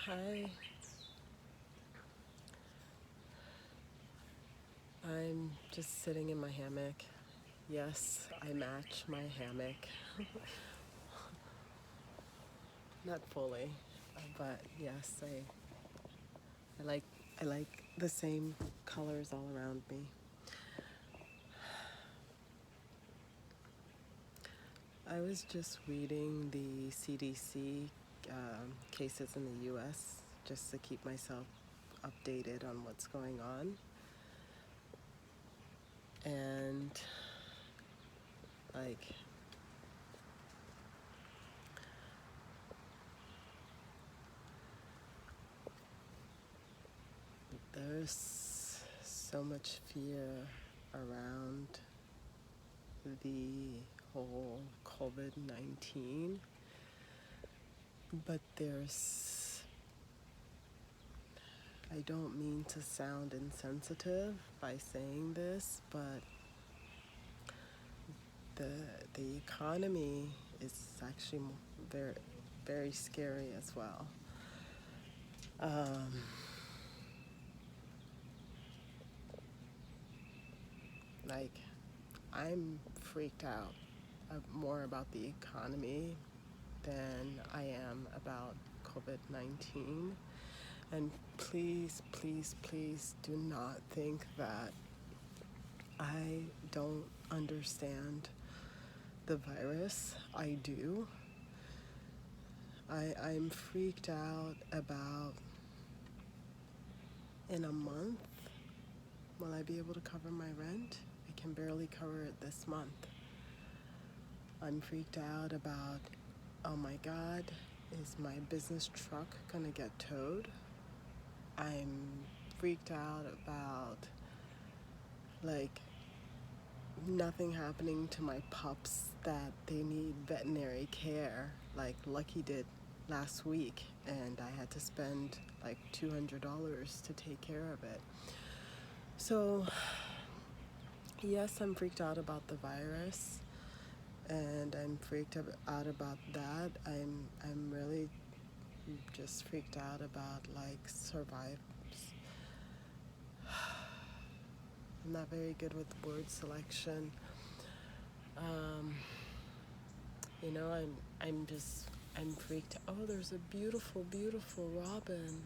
Hi, I'm just sitting in my hammock. Yes, I match my hammock. Not fully, but yes, I like I like the same colors all around me. I was just reading the CDC cases in the U.S. just to keep myself updated on what's going on, and like there's so much fear around the whole COVID 19, but I don't mean to sound insensitive by saying this, but the, the economy is actually very, very scary as well. Um, like, I'm freaked out more about the economy than I am about COVID 19. And please, please, please do not think that I don't understand the virus. I do. I'm freaked out about in a month, will I be able to cover my rent? I can barely cover it this month. I'm freaked out about, oh my God, is my business truck gonna get towed? I'm freaked out about like nothing happening to my pups that they need veterinary care like Lucky did last week, and I had to spend like $200 to take care of it. So yes, I'm freaked out about the virus, and I'm freaked out about that. I'm really just freaked out about like survive. I'm not very good with word selection. Um, You know, I'm freaked. Oh, there's a beautiful, beautiful robin.